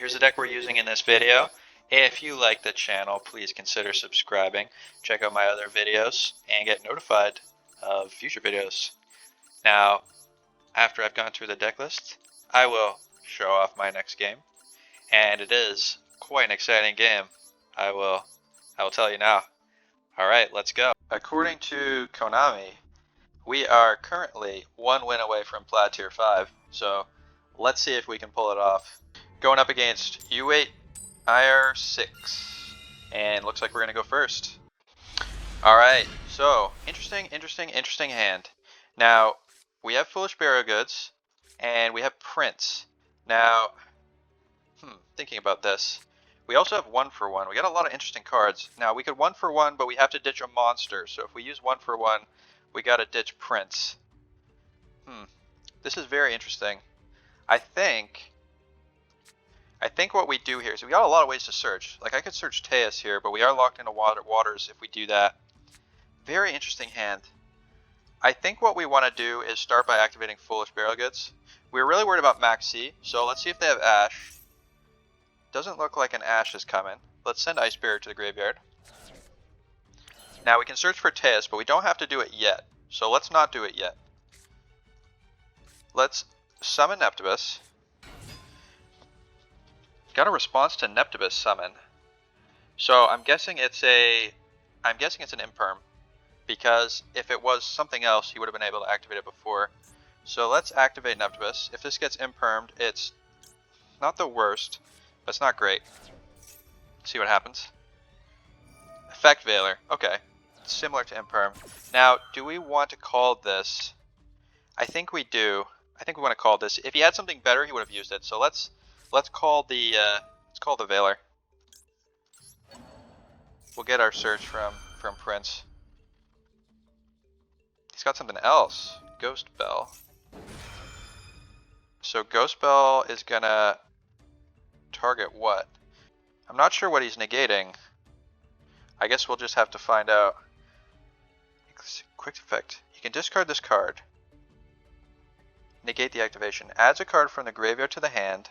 here's the deck we're using in this video. If you like the channel, please consider subscribing, check out my other videos, and get notified of future videos. Now, after I've gone through the deck list, I will show off my next game, and it is quite an exciting game. I will tell you now. Alright, let's go. According to Konami, we are currently one win away from Plat Tier 5, so let's see if we can pull it off. Going up against U8 IR6, and looks like we're going to go first. Alright, so interesting hand. Now, we have Foolish Burial Goods, and we have Prince. Now, thinking about this, we also have 1-for-1. We got a lot of interesting cards. Now, we could 1-for-1, but we have to ditch a monster, so if we use 1-for-1, we gotta ditch Prince. This is very interesting. I think what we do here is we got a lot of ways to search. Like, I could search Teus here, but we are locked into waters if we do that. Very interesting hand. I think what we want to do is start by activating Foolish Burial Goods. We're really worried about Maxi, so let's see if they have Ash. Doesn't look like an Ash is coming. Let's send Ice Barrier to the graveyard. Now we can search for Teus, but we don't have to do it yet. So let's not do it yet. Let's summon Neptibus. Got a response to Neptibus summon. So I'm guessing it's an imperm, because if it was something else, he would have been able to activate it before. So let's activate Neptibus. If this gets impermed, it's not the worst, but it's not great. Let's see what happens. Effect Veiler. Okay. Similar to imperm. Now, do we want to call this? I think we do. I think we want to call this. If he had something better, he would have used it. So let's call the Veiler. We'll get our search from Prince. He's got something else. Ghost Bell. So Ghost Bell is gonna target what? I'm not sure what he's negating. I guess we'll just have to find out. Quick effect. You can discard this card. Negate the activation. Adds a card from the graveyard to the hand.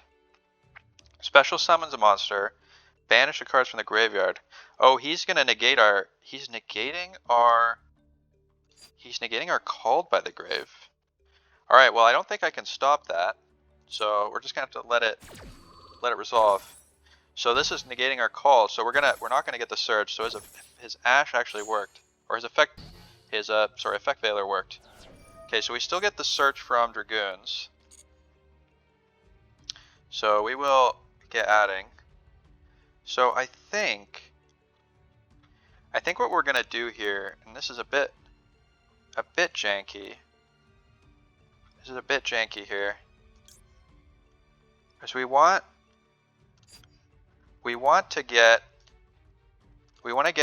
Special summons a monster. Banish the cards from the graveyard. Oh, he's gonna negate our. He's negating our Called by the Grave. Alright, well I don't think I can stop that. So we're just gonna have to let it resolve. So this is negating our call, so we're not gonna get the search, so his Ash actually worked. Or his Effect Veiler worked. Okay, so we still get the search from Dragoons. So we will get adding. So I think what we're gonna do here, and this is a bit janky. This is a bit janky here. Because we want to get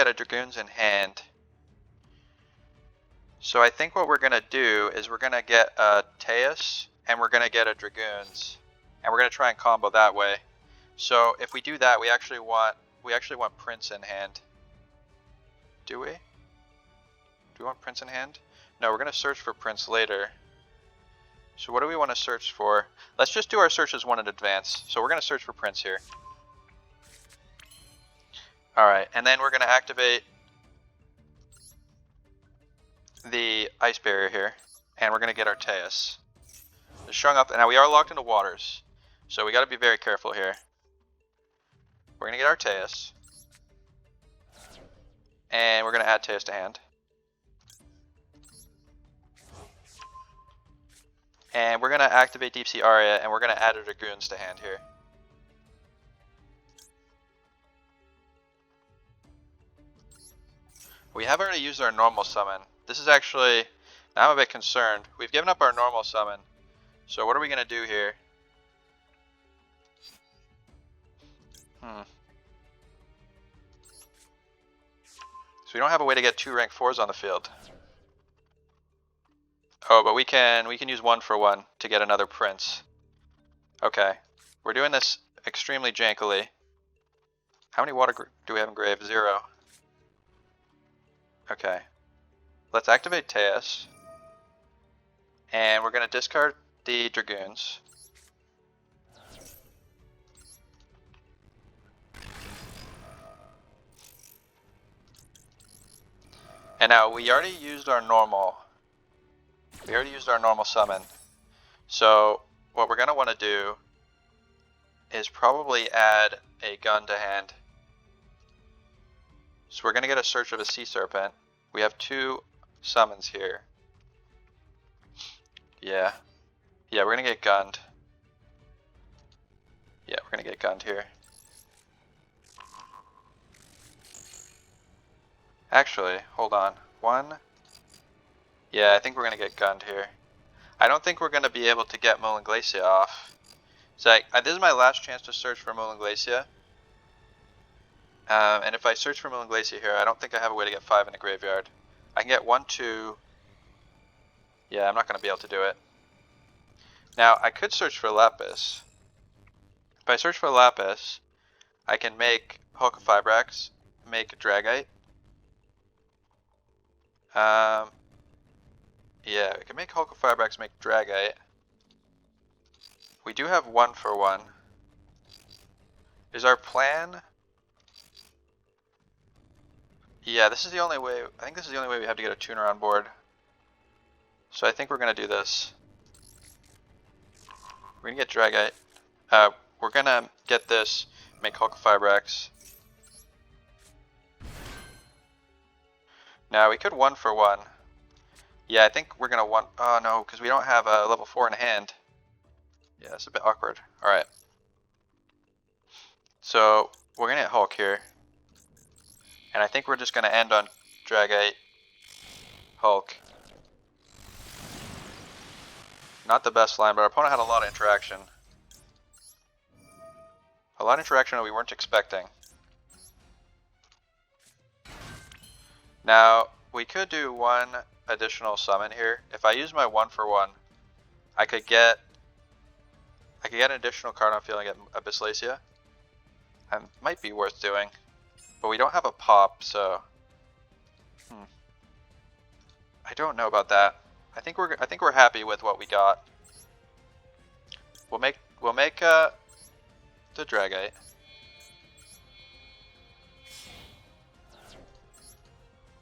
a Dragoons in hand. So I think what we're gonna do is we're gonna get a Teus and we're gonna get a Dragoons, and we're gonna try and combo that way. So if we do that, we actually want Prince in hand. Do we? Do we want Prince in hand? No, we're gonna search for Prince later. So what do we want to search for? Let's just do our searches one in advance. So we're gonna search for Prince here. Alright, and then we're gonna activate the Ice Barrier here, and we're gonna get our Teus. It's showing up, and now we are locked into waters, so we gotta be very careful here. We're gonna get our Teus, and we're gonna add Teus to hand. And we're gonna activate Deep Sea Aria, and we're gonna add our Dragoons to hand here. We have already used our normal summon. This is actually, now I'm a bit concerned. We've given up our normal summon. So what are we going to do here? So we don't have a way to get 2 rank 4s on the field. Oh, but we can use 1-for-1 to get another Prince. Okay. We're doing this extremely jankily. How many water do we have in grave? 0. Okay. Let's activate Teus. And we're going to discard the Dragoons. And now we already used our normal. Summon. So what we're gonna want to do is probably add a gun to hand. So we're gonna get a Search of a Sea Serpent. We have 2 summons here. Yeah, we're gonna get gunned. Yeah, we're gonna get gunned here. Actually, hold on. 1. Yeah, I think we're gonna get gunned here. I don't think we're gonna be able to get Moulin Glacia off. So this is my last chance to search for Moulin Glacia. And if I search for Moulin Glacia here, I don't think I have a way to get 5 in the graveyard. I can get 1, 2. Yeah, I'm not gonna be able to do it. Now, I could search for Lapis. If I search for Lapis, I can make Hulk of Fibrax, make Dragite. Yeah, we can make Hulk of Firebrax, make Dragite. We do have 1 for 1. Is our plan? Yeah, this is the only way. I think this is the only way we have to get a tuner on board. So I think we're gonna do this. We're gonna get Dragite. We're gonna get this, make Hulk of Firebrax. Now we could 1 for 1. Yeah, I think we're gonna want. Oh no, because we don't have a level 4 in hand. Yeah, that's a bit awkward. Alright. So we're gonna hit Hulk here. And I think we're just gonna end on Dragite, Hulk. Not the best line, but our opponent had a lot of interaction. A lot of interaction that we weren't expecting. Now, we could do 1 additional summon here. If I use my 1 for 1, I could get an additional card on field and get Abysslacia. That might be worth doing. But we don't have a pop, so I don't know about that. I think we're happy with what we got. We'll make the Dragite.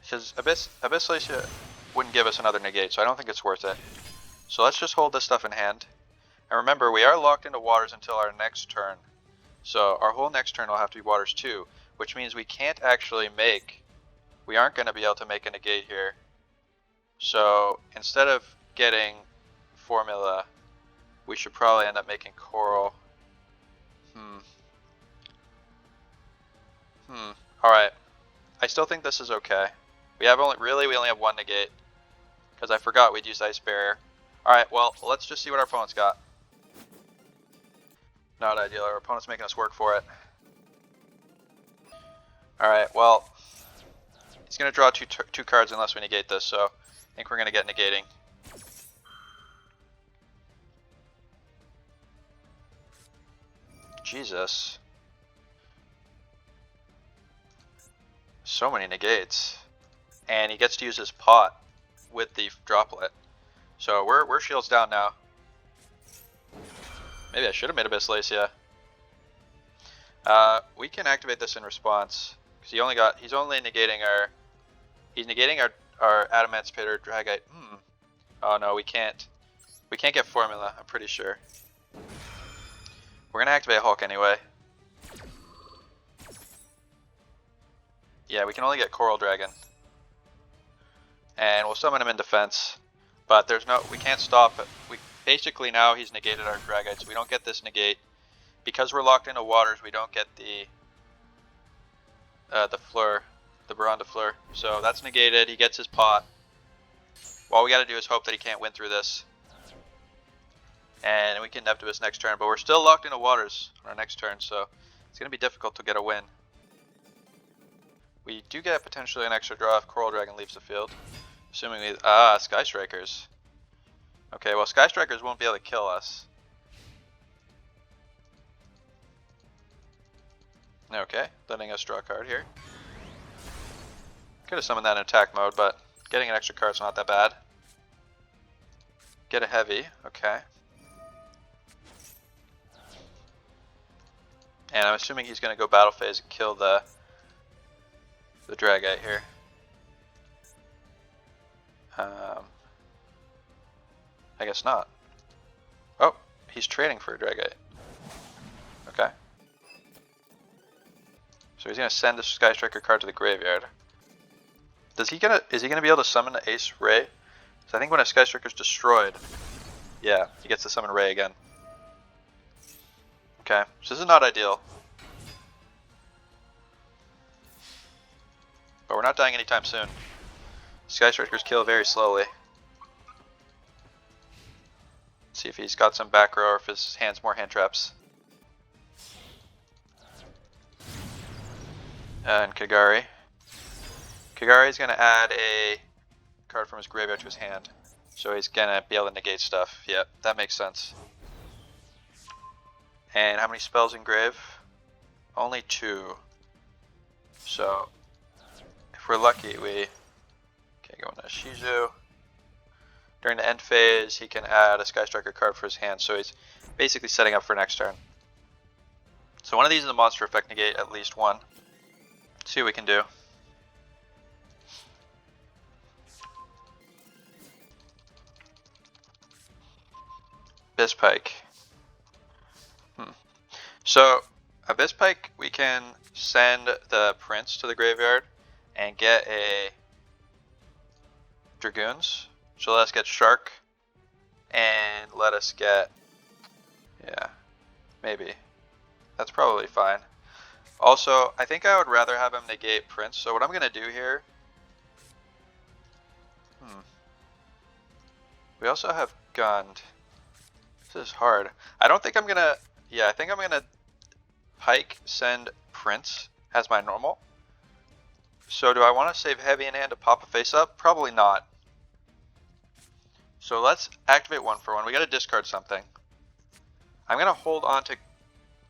Because Abysslacia wouldn't give us another negate, so I don't think it's worth it. So let's just hold this stuff in hand. And remember, we are locked into waters until our next turn. So our whole next turn will have to be waters too, which means we can't actually we aren't going to be able to make a negate here. So instead of getting Formula, we should probably end up making Coral. Alright. I still think this is okay. We only have 1 negate. Because I forgot we'd use Ice Barrier. Alright, well, let's just see what our opponent's got. Not ideal, our opponent's making us work for it. Alright, well, he's going to draw two cards unless we negate this, so I think we're going to get negating. Jesus. So many negates. And he gets to use his pot with the droplet. So we're shields down now. Maybe I should have made Abysslacia. We can activate this in response. Because he's only negating our Adamanticipator Dragite. Oh no, we can't. We can't get Formula, I'm pretty sure. We're gonna activate Hulk anyway. Yeah, we can only get Coral Dragon. And we'll summon him in defense. But we can't stop it. Basically now he's negated our Dragite, so we don't get this negate. Because we're locked into waters, we don't get the Fleur, the Baron de Fleur. So that's negated, he gets his pot. All we gotta do is hope that he can't win through this. And we can Neptune next turn, but we're still locked into waters on our next turn, so it's gonna be difficult to get a win. We do get potentially an extra draw if Coral Dragon leaves the field. Assuming Sky Strikers. Okay, well Sky Strikers won't be able to kill us. Okay, letting us draw a card here. Could have summoned that in attack mode, but getting an extra card's not that bad. Get a heavy, okay. And I'm assuming he's going to go battle phase and kill the Dragite here. I guess not. Oh, he's trading for a Dragite. Okay. So he's gonna send the Sky Striker card to the graveyard. Is he gonna be able to summon the Ace Ray? So I think when a Sky Striker is destroyed, yeah, he gets to summon Ray again. Okay, so this is not ideal. But we're not dying anytime soon. Sky Strikers kill very slowly. Let's see if he's got some back row or if his hand's more hand traps. And Kagari. Kagari is going to add a card from his graveyard to his hand. So he's going to be able to negate stuff. Yep, that makes sense. And how many spells in grave? Only 2. So if we're lucky, we can go into Yugioh. During the end phase, he can add a Sky Striker card for his hand. So he's basically setting up for next turn. So one of these is a monster effect negate, at least one. Let's see what we can do. Bizpike. So, a Bizpike, we can send the Prince to the graveyard and get a Dragoons. So let us get Shark and let us get, yeah, maybe. That's probably fine. Also, I think I would rather have him negate Prince. So what I'm going to do here, we also have Gund. This is hard. I don't think I'm going to, yeah, I think I'm going to Pike send Prince as my normal. So do I want to save Heavy in hand to pop a face up? Probably not. So let's activate 1 for 1. We got to discard something. I'm going to hold on to,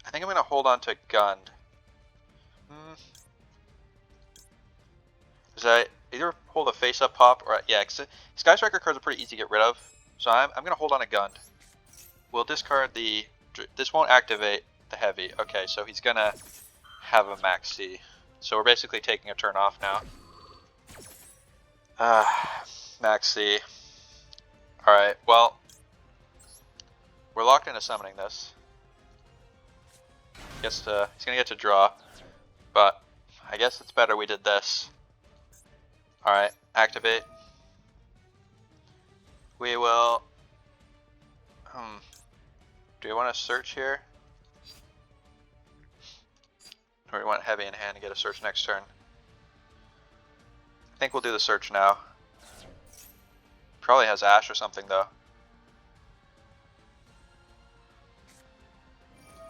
I think I'm going to hold on to Gund. Because I either hold a face up pop or, yeah, Sky Striker cards are pretty easy to get rid of. So I'm going to hold on to Gund. We'll discard the, this won't activate the Heavy. Okay, so he's going to have a Max C. So we're basically taking a turn off now. Max C. Alright, well, we're locked into summoning this. He's going to get to draw, but I guess it's better we did this. Alright, activate. We will, do we want to search here? Or we want Heavy in hand to get a search next turn? I think we'll do the search now. Probably has Ash or something though.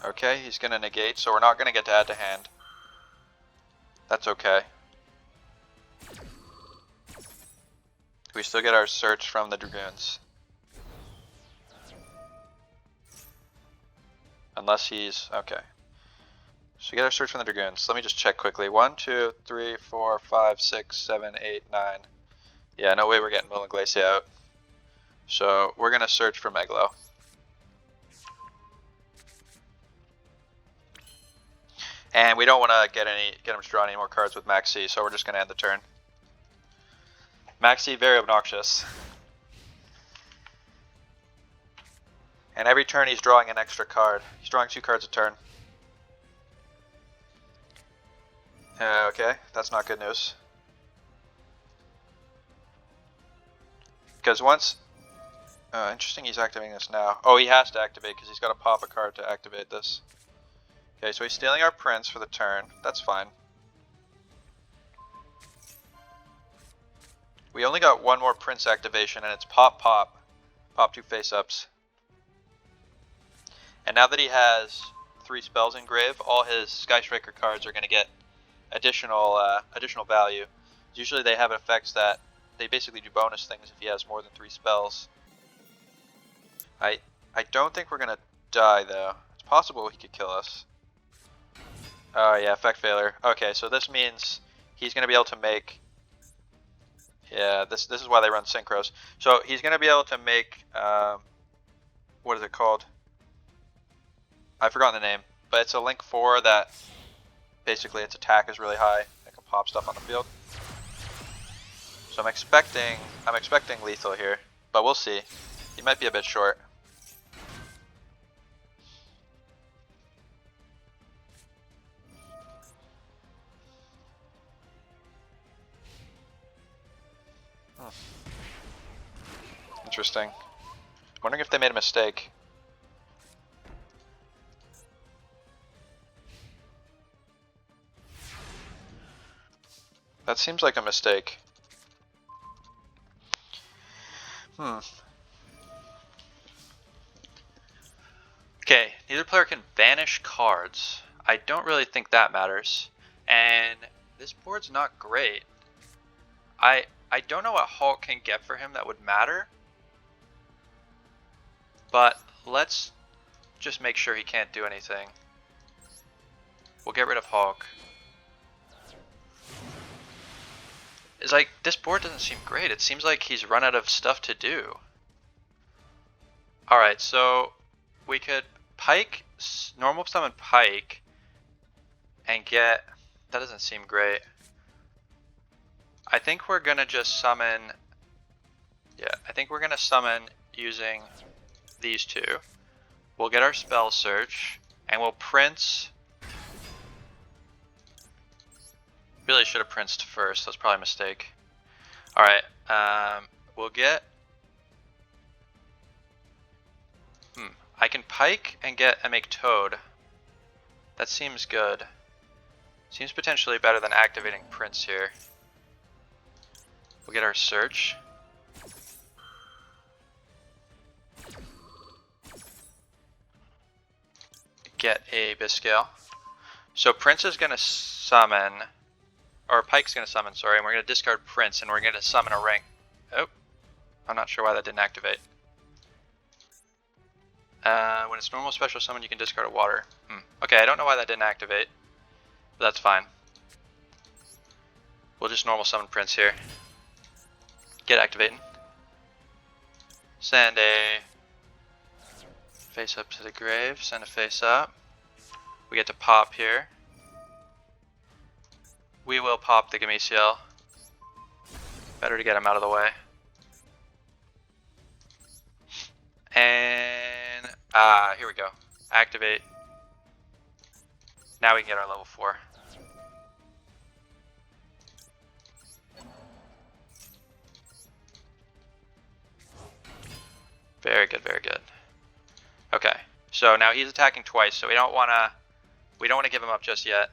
Okay, he's going to negate, so we're not going to get to add to hand. That's okay. We still get our search from the Dragoons. Unless he's, okay. So we get our search from the Dragoons. Let me just check quickly. 1, 2, 3, 4, 5, 6, 7, 8, 9. Yeah, no way we're getting Will and Glacier out. So we're going to search for Megalo. And we don't want to get him to draw any more cards with Maxi, so we're just going to end the turn. Maxi, very obnoxious. And every turn he's drawing an extra card. He's drawing 2 cards a turn. Okay, that's not good news. Because once... interesting he's activating this now. Oh, he has to activate because he's got to pop a card to activate this. Okay, so he's stealing our Prince for the turn. That's fine. We only got 1 more Prince activation and it's pop pop. Pop 2 face-ups. And now that he has 3 spells in grave, all his Sky Striker cards are going to get additional value. Usually they have effects that they basically do bonus things if he has more than 3 spells. I don't think we're going to die though. It's possible he could kill us. Oh yeah, effect failure. Okay, so this means he's going to be able to make... Yeah, this is why they run synchros. So he's going to be able to make... what is it called? I've forgotten the name. But it's a Link 4 that basically its attack is really high. It can pop stuff on the field. So I'm expecting lethal here, but we'll see. He might be a bit short. Interesting. Wondering if they made a mistake. That seems like a mistake. Okay, neither player can banish cards. I don't really think that matters. And this board's not great. I don't know what Hulk can get for him that would matter. But let's just make sure he can't do anything. We'll get rid of Hulk. It's like, this board doesn't seem great. It seems like he's run out of stuff to do. Alright, so we could Pike, normal summon Pike, and get... That doesn't seem great. I think we're gonna just summon... Yeah, I think we're gonna summon using these two. We'll get our spell search, and we'll Prince... Really should have Princed first, that's probably a mistake. Alright, we'll get... I can Pike and make Toad. That seems good. Seems potentially better than activating Prince here. We'll get our search. Get a Biscale. So Prince is going to summon, or Pike's going to summon, sorry, and we're going to discard Prince and we're going to summon a ring. Oh, I'm not sure why that didn't activate. When it's normal special summon, you can discard a water. Okay, I don't know why that didn't activate, but that's fine. We'll just normal summon Prince here. Get activating. Send a face up to the grave, send a face up. We get to pop here. We will pop the Gameciel. Better to get him out of the way. And here we go. Activate. Now we can get our level 4. Very good, very good. Okay, so now he's attacking twice, so we don't want to give him up just yet.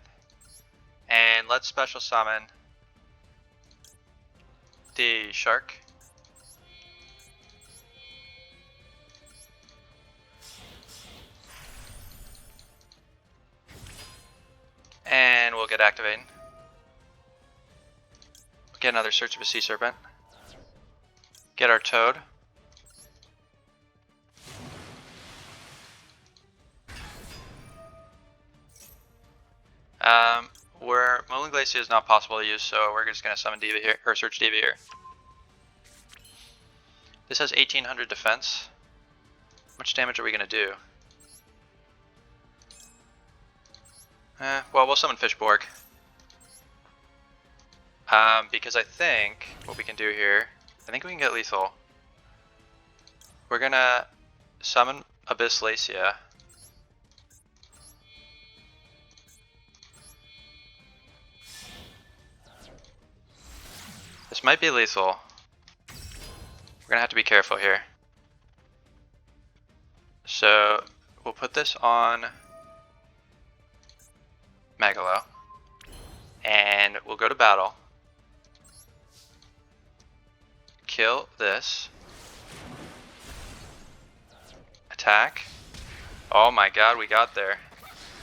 And let's special summon the shark. And we'll get activating. Get another Search of a Sea Serpent. Get our Toad. Where Moaling Glacier is not possible to use, so we're just gonna summon Diva here, or search Diva here. This has 1800 defense. How much damage are we gonna do? Well, we'll summon Fishborg. Because I think what we can do here, I think we can get lethal. We're gonna summon Abyss Lacia. This might be lethal. We're gonna have to be careful here. So we'll put this on Megalo, and we'll go to battle. Kill this. Attack. Oh my god, we got there.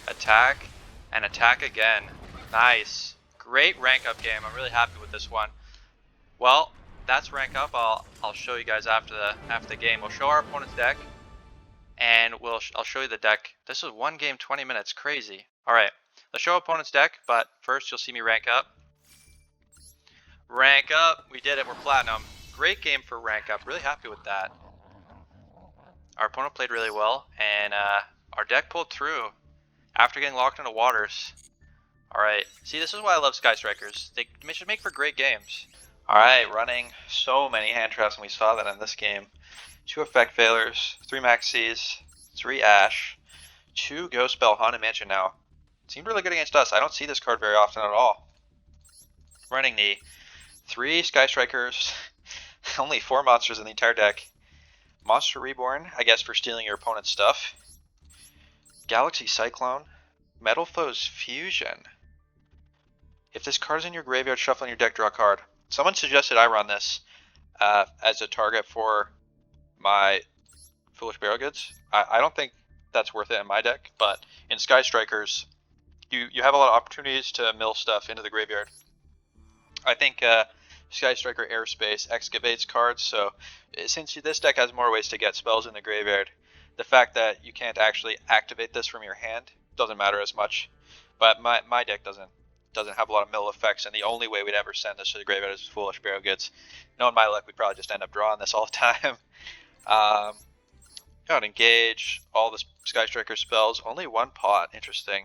Attack, and attack again. Nice. Great rank up game. I'm really happy with this one. Well, that's rank up. I'll show you guys after the game. We'll show our opponent's deck, and I'll show you the deck. This is one game, 20 minutes. Crazy. All right, let's show opponent's deck. But first, you'll see me rank up. Rank up. We did it. We're platinum. Great game for rank up. Really happy with that. Our opponent played really well, and our deck pulled through after getting locked into waters. All right. See, this is why I love Sky Strikers. They should make for great games. Alright, running so many hand traps, and we saw that in this game. 2 effect failures, 3 maxis, 3 ash, 2 ghost spell haunted mansion now. Seemed really good against us. I don't see this card very often at all. Running the 3 sky strikers, only 4 monsters in the entire deck. Monster Reborn, I guess for stealing your opponent's stuff. Galaxy Cyclone, Metal Foes Fusion. If this card is in your graveyard, shuffle in your deck, draw a card. Someone suggested I run this as a target for my Foolish Barrel Goods. I don't think that's worth it in my deck, but in Sky Strikers, you have a lot of opportunities to mill stuff into the graveyard. I think Sky Striker Airspace excavates cards, so since this deck has more ways to get spells in the graveyard, the fact that you can't actually activate this from your hand doesn't matter as much. But my deck doesn't have a lot of mill effects, and the only way we'd ever send this to the graveyard is Foolish Barrel Goods. Knowing my luck, we'd probably just end up drawing this all the time. Got engage, all the Sky Striker spells, only 1 pot, interesting.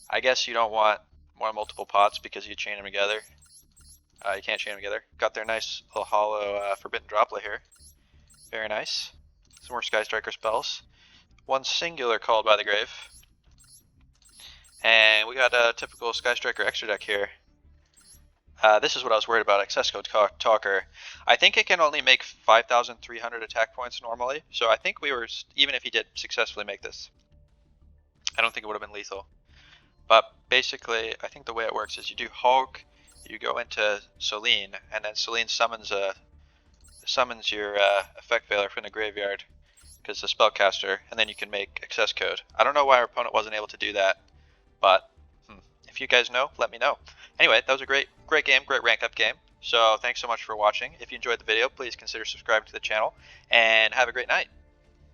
I guess you don't want more multiple pots because you chain them together. You can't chain them together. Got their nice little hollow Forbidden Droplet here. Very nice. Some more Sky Striker spells. 1 singular Called by the Grave. And we got a typical Sky Striker extra deck here. This is what I was worried about, Access Code Talker. I think it can only make 5,300 attack points normally, so I think we were, even if he did successfully make this, I don't think it would have been lethal. But basically, I think the way it works is you do Hulk, you go into Selene, and then Selene summons your effect failure from the graveyard, because it's a spellcaster, and then you can make Access Code. I don't know why our opponent wasn't able to do that, but if you guys know, let me know. Anyway, that was a great game, great rank up game. So thanks so much for watching. If you enjoyed the video, please consider subscribing to the channel, and have a great night.